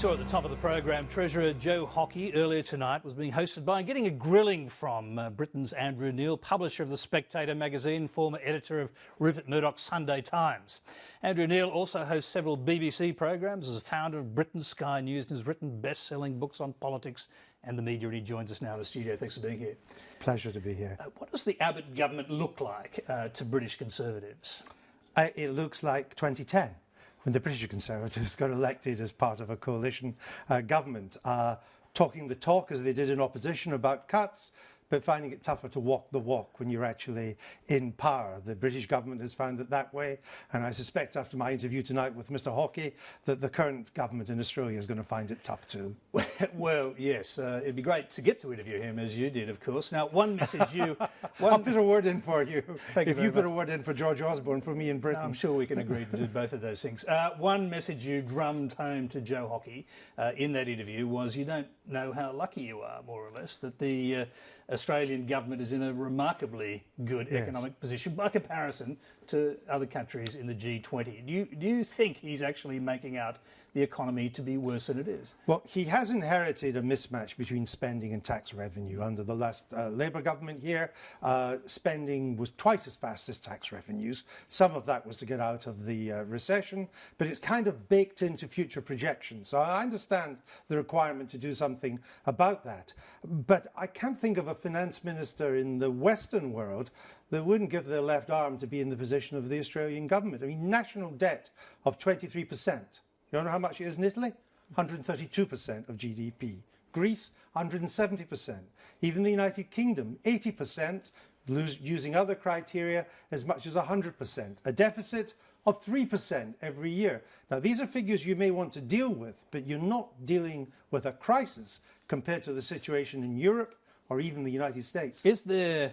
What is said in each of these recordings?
saw at the top of the program, Treasurer Joe Hockey earlier tonight was being hosted by and getting a grilling from Britain's Andrew Neil, publisher of the Spectator magazine, former editor of Rupert Murdoch's Sunday Times. Andrew Neil also hosts several BBC programs as a founder of Britain's Sky News and has written best-selling books on politics and the media, and he joins us now in the studio. Thanks for being here. It's a pleasure to be here. What does the Abbott government look like to British Conservatives? It looks like 2010. When the British Conservatives got elected as part of a coalition government, talking the talk as they did in opposition about cuts, but finding it tougher to walk the walk when you're actually in power. The British government has found it that way, and I suspect after my interview tonight with Mr Hockey that the current government in Australia is going to find it tough too. Well, yes, it'd be great to get to interview him, as you did, of course. Now, one message you... I'll put a word in for you. If you put a word in for George Osborne, for me in Britain. I'm sure we can agree to do both of those things. One message you drummed home to Joe Hockey in that interview was you don't know how lucky you are, more or less, that the Australian government is in a remarkably good economic position by comparison to other countries in the G20. Do you think he's actually making out the economy to be worse than it is? Well, he has inherited a mismatch between spending and tax revenue. Under the last Labour government here, spending was twice as fast as tax revenues. Some of that was to get out of the recession, but it's kind of baked into future projections. So I understand the requirement to do something about that. But I can't think of a finance minister in the Western world that wouldn't give their left arm to be in the position of the Australian government. I mean, national debt of 23%. You know how much it is in Italy? 132% of GDP. Greece, 170%. Even the United Kingdom, 80%, using other criteria, as much as 100%. A deficit of 3% every year. Now, these are figures you may want to deal with, but you're not dealing with a crisis compared to the situation in Europe or even the United States. Is there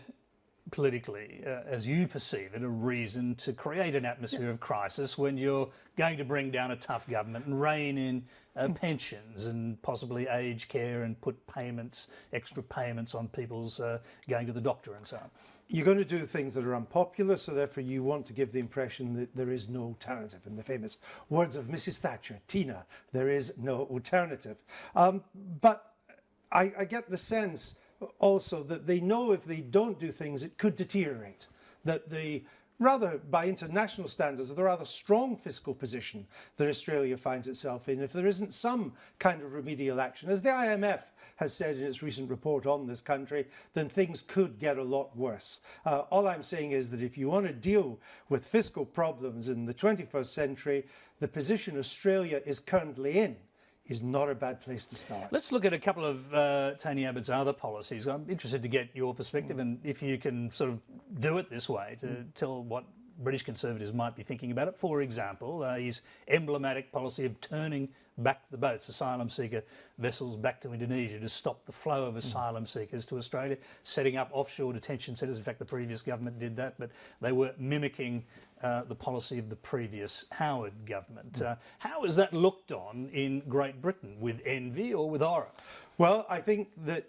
politically, as you perceive it, a reason to create an atmosphere of crisis when you're going to bring down a tough government and rein in pensions and possibly aged care and put payments, extra payments on people's going to the doctor and so on? You're going to do things that are unpopular, so therefore you want to give the impression that there is no alternative. In the famous words of Mrs Thatcher, Tina, there is no alternative. But I get the sense also that they know if they don't do things, it could deteriorate. That the rather, by international standards, the rather strong fiscal position that Australia finds itself in, if there isn't some kind of remedial action, as the IMF has said in its recent report on this country, then things could get a lot worse. All I'm saying is that if you want to deal with fiscal problems in the 21st century, the position Australia is currently in is not a bad place to start. Let's look at a couple of Tony Abbott's other policies. I'm interested to get your perspective and if you can sort of do it this way to tell what British Conservatives might be thinking about it. For example, his emblematic policy of turning back the boats, asylum seeker vessels back to Indonesia to stop the flow of asylum seekers to Australia, setting up offshore detention centres. In fact, the previous government did that, but they were mimicking the policy of the previous Howard government. How is that looked on in Great Britain? With envy or with horror? Well, I think that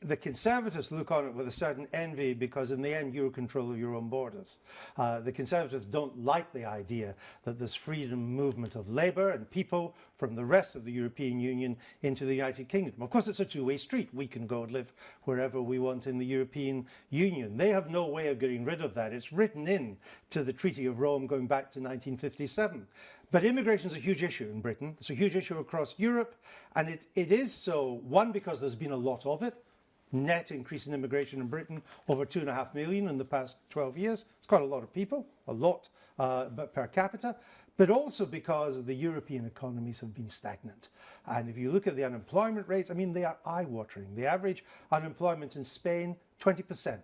the Conservatives look on it with a certain envy because in the end you're in control of your own borders. The Conservatives don't like the idea that there's freedom movement of labour and people from the rest of the European Union into the United Kingdom. Of course, it's a two-way street. We can go and live wherever we want in the European Union. They have no way of getting rid of that. It's written in to the Treaty of Rome going back to 1957. But immigration is a huge issue in Britain. It's a huge issue across Europe. And it is so, one, because there's been a lot of it. Net increase in immigration in Britain, over 2.5 million in the past 12 years. It's quite a lot of people, a lot but per capita. But also because the European economies have been stagnant. And if you look at the unemployment rates, I mean, they are eye-watering. The average unemployment in Spain, 20%.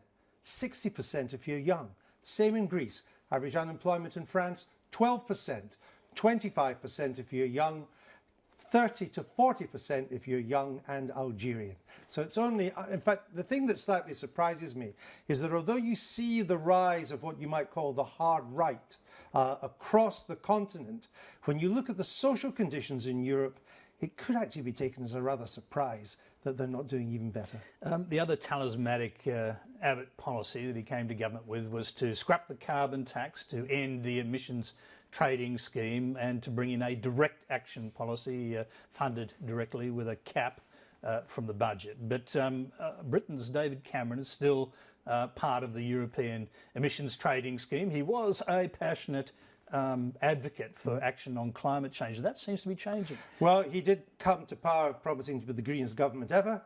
60% if you're young. Same in Greece. Average unemployment in France, 12%. 25% if you're young, 30 to 40% if you're young and Algerian. So it's only, in fact, the thing that slightly surprises me is that although you see the rise of what you might call the hard right across the continent, when you look at the social conditions in Europe, it could actually be taken as a rather surprise that they're not doing even better. The other talismanic Abbott policy that he came to government with was to scrap the carbon tax, to end the emissions trading scheme and to bring in a direct action policy funded directly with a cap from the budget. But Britain's David Cameron is still part of the European emissions trading scheme. He was a passionate advocate for action on climate change. That seems to be changing. Well, he did come to power promising to be the greenest government ever,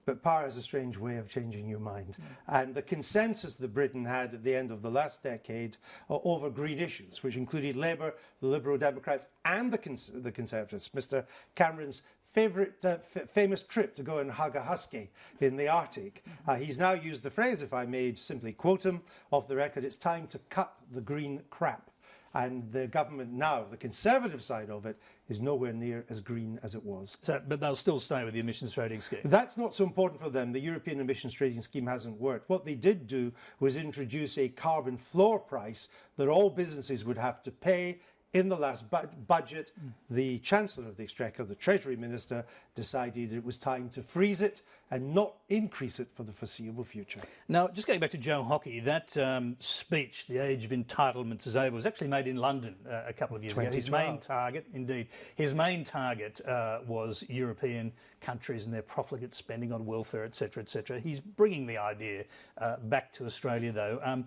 but power has a strange way of changing your mind. And the consensus that Britain had at the end of the last decade over green issues, which included Labour, the Liberal Democrats and the Conservatives, Mr Cameron's famous trip to go and hug a husky in the Arctic. He's now used the phrase, if I may simply quote him off the record, it's time to cut the green crap. And the government now, the Conservative side of it, is nowhere near as green as it was. So, but they'll still stay with the emissions trading scheme. That's not so important for them. The European emissions trading scheme hasn't worked. What they did do was introduce a carbon floor price that all businesses would have to pay. In the last budget, the Chancellor of the Exchequer, the Treasury Minister, decided it was time to freeze it and not increase it for the foreseeable future. Now, just going back to Joe Hockey, that speech, The Age of Entitlements is Over, was actually made in London a couple of years ago. His main target, indeed, his main target was European countries and their profligate spending on welfare, etc., etc. He's bringing the idea back to Australia, though.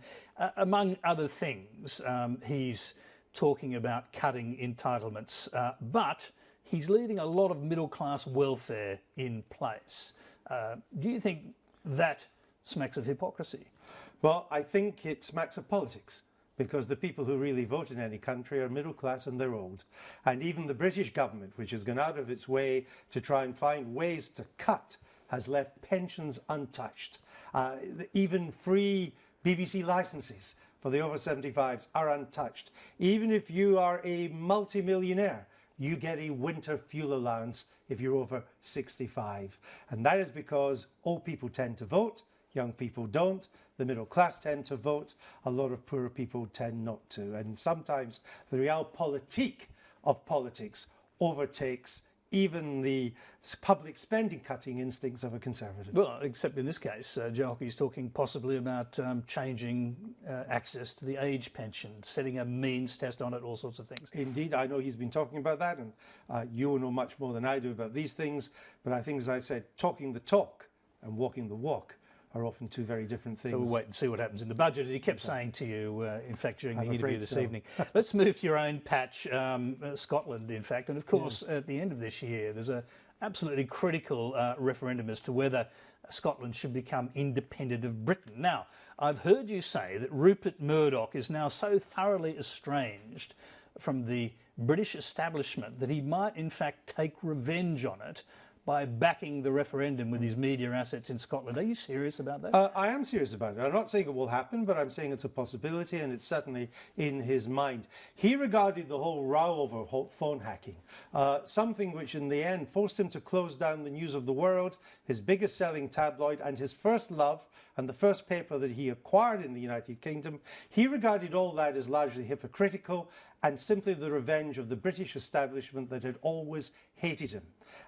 Among other things, he's talking about cutting entitlements, but he's leaving a lot of middle-class welfare in place. Do you think that smacks of hypocrisy? Well, I think it smacks of politics, because the people who really vote in any country are middle class and they're old. And even the British government, which has gone out of its way to try and find ways to cut, has left pensions untouched. Even free BBC licences for the over 75s are untouched. Even if you are a multi-millionaire, you get a winter fuel allowance if you're over 65. And that is because old people tend to vote, young people don't, the middle class tend to vote, a lot of poorer people tend not to. And sometimes the realpolitik of politics overtakes even the public spending cutting instincts of a Conservative. Well, except in this case, Joe Hockey's talking possibly about changing access to the age pension, setting a means test on it, all sorts of things. Indeed, I know he's been talking about that, and you know much more than I do about these things, but I think, as I said, talking the talk and walking the walk are often two very different things. So we'll wait and see what happens in the budget, as he kept saying to you, in fact, during the interview this evening. Let's move to your own patch, Scotland, in fact. And of course, at the end of this year, there's an absolutely critical referendum as to whether Scotland should become independent of Britain. Now, I've heard you say that Rupert Murdoch is now so thoroughly estranged from the British establishment that he might, in fact, take revenge on it by backing the referendum with his media assets in Scotland. Are you serious about that? I am serious about it. I'm not saying it will happen, but I'm saying it's a possibility, and it's certainly in his mind. He regarded the whole row over phone hacking, something which in the end forced him to close down the News of the World, his biggest selling tabloid and his first love, and the first paper that he acquired in the United Kingdom. He regarded all that as largely hypocritical and simply the revenge of the British establishment that had always hated him.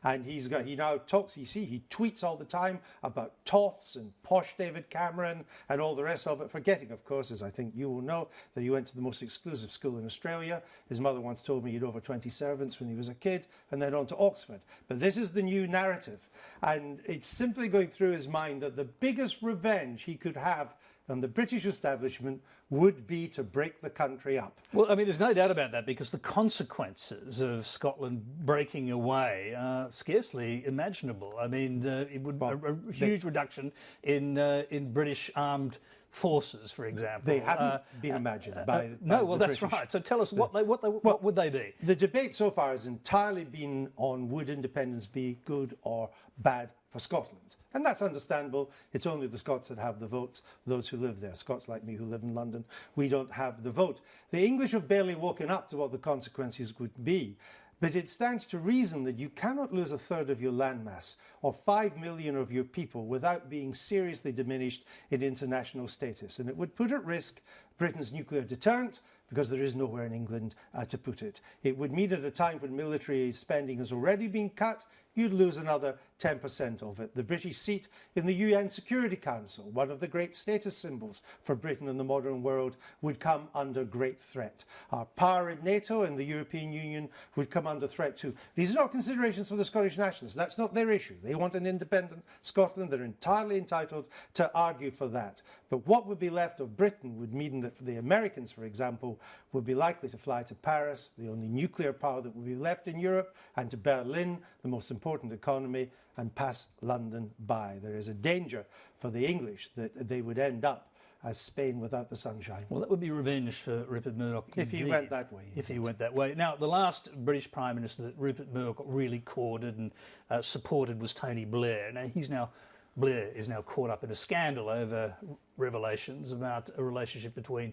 And he now talks, he tweets all the time about toffs and posh David Cameron and all the rest of it, forgetting, of course, as I think you will know, that he went to the most exclusive school in Australia. His mother once told me he had over 20 servants when he was a kid, and then on to Oxford. But this is the new narrative. And it's simply going through his mind that the biggest revenge he could have on the British establishment would be to break the country up. Well, I mean, there's no doubt about that, because the consequences of Scotland breaking away are scarcely imaginable. I mean, it would a huge reduction in British armed forces, for example. They haven't been imagined by no, well, the that's British. right. So tell us, what would they be? The debate so far has entirely been on would independence be good or bad for Scotland. And that's understandable. It's only the Scots that have the votes, those who live there. Scots like me who live in London, we don't have the vote. The English have barely woken up to what the consequences would be. But it stands to reason that you cannot lose a third of your landmass or 5 million of your people without being seriously diminished in international status. And it would put at risk Britain's nuclear deterrent, because there is nowhere in England to put it. It would mean at a time when military spending has already been cut, you'd lose another 10% of it. The British seat in the UN Security Council, one of the great status symbols for Britain in the modern world, would come under great threat. Our power in NATO and the European Union would come under threat too. These are not considerations for the Scottish nationalists. That's not their issue. They want an independent Scotland. They're entirely entitled to argue for that. But what would be left of Britain would mean that the Americans, for example, would be likely to fly to Paris, the only nuclear power that would be left in Europe, and to Berlin, the most important economy, and pass London by. There is a danger for the English that they would end up as Spain without the sunshine. Well, that would be revenge for Rupert Murdoch. If he went that way. If he went that way. Now, the last British Prime Minister that Rupert Murdoch really courted and supported was Tony Blair. Now, Blair is now caught up in a scandal over revelations about a relationship between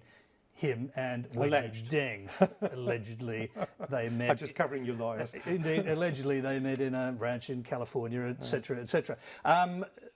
him and Wendy Deng. Allegedly, they met. I'm just covering your lawyers. Indeed, allegedly they met in a ranch in California, etc., etc.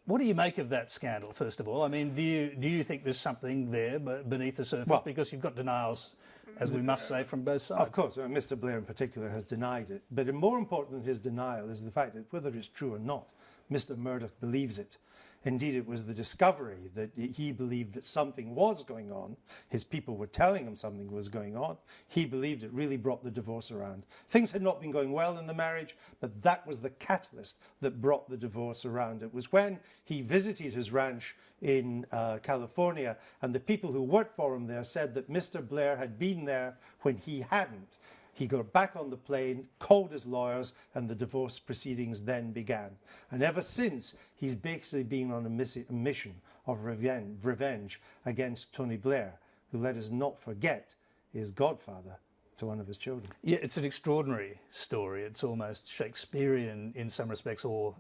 What do you make of that scandal? First of all, I mean, do you think there's something there beneath the surface? Well, because you've got denials, as we must say, from both sides. Of course, Mr. Blair in particular has denied it. But more important than his denial is the fact that whether it's true or not, Mr. Murdoch believes it. Indeed, it was the discovery that he believed that something was going on. His people were telling him something was going on. He believed it really brought the divorce around. Things had not been going well in the marriage, but that was the catalyst that brought the divorce around. It was when he visited his ranch in California, and the people who worked for him there said that Mr. Blair had been there when he hadn't. He got back on the plane, called his lawyers, and the divorce proceedings then began. And ever since, he's basically been on a mission of revenge against Tony Blair, who, let us not forget, is godfather to one of his children. Yeah, it's an extraordinary story. It's almost Shakespearean in some respects, or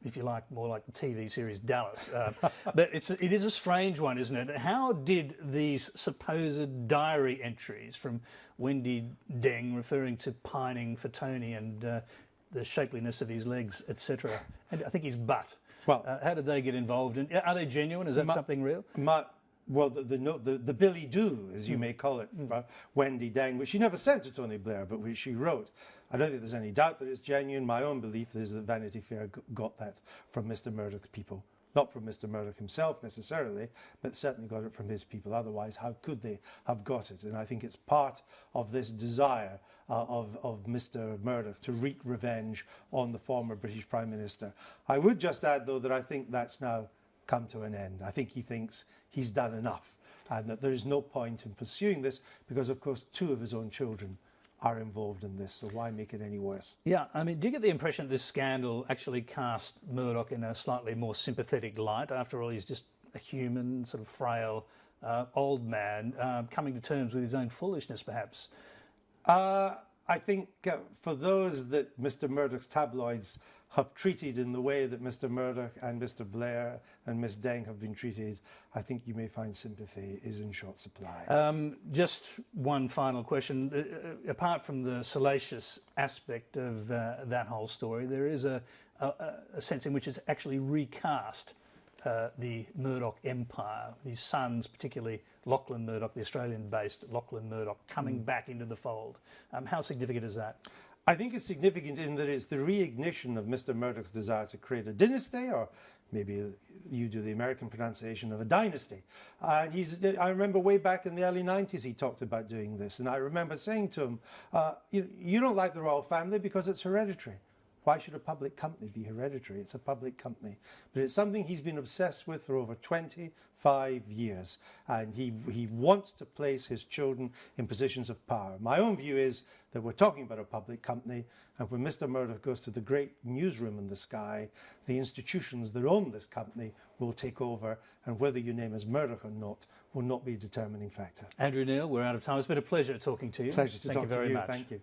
if you like, more like the TV series Dallas. But it is a strange one, isn't it? How did these supposed diary entries from Wendy Deng, referring to pining for Tony and the shapeliness of his legs, etc., and I think his butt, well, how did they get involved? And are they genuine? Is that something real? Well, the Billy Do, as you may call it, Wendy Deng, which she never sent to Tony Blair, but which she wrote. I don't think there's any doubt that it's genuine. My own belief is that Vanity Fair got that from Mr. Murdoch's people. Not from Mr. Murdoch himself necessarily, but certainly got it from his people. Otherwise, how could they have got it? And I think it's part of this desire of Mr. Murdoch to wreak revenge on the former British Prime Minister. I would just add, though, that I think that's now come to an end. I think he thinks he's done enough and that there is no point in pursuing this because, of course, 2 of his own children are involved in this, so why make it any worse? Yeah, I mean, do you get the impression that this scandal actually cast Murdoch in a slightly more sympathetic light? After all, he's just a human, sort of frail, old man, coming to terms with his own foolishness, perhaps? I think for those that Mr. Murdoch's tabloids have treated in the way that Mr. Murdoch and Mr. Blair and Miss Deng have been treated, I think you may find sympathy is in short supply. Just one final question. Apart from the salacious aspect of that whole story, there is a sense in which it's actually recast the Murdoch empire, his sons, particularly Lachlan Murdoch, the Australian-based Lachlan Murdoch, coming back into the fold. How significant is that? I think it's significant in that it's the reignition of Mr. Murdoch's desire to create a dynasty, or maybe you do the American pronunciation of a dynasty. And I remember way back in the early 90s he talked about doing this, and I remember saying to him, you don't like the royal family because it's hereditary. Why should a public company be hereditary? It's a public company. But it's something he's been obsessed with for over 25 years. And he wants to place his children in positions of power. My own view is that we're talking about a public company. And when Mr. Murdoch goes to the great newsroom in the sky, the institutions that own this company will take over. And whether your name is Murdoch or not will not be a determining factor. Andrew Neil, we're out of time. It's been a pleasure talking to you. Pleasure to talk to you. Thank you very much. Thank you.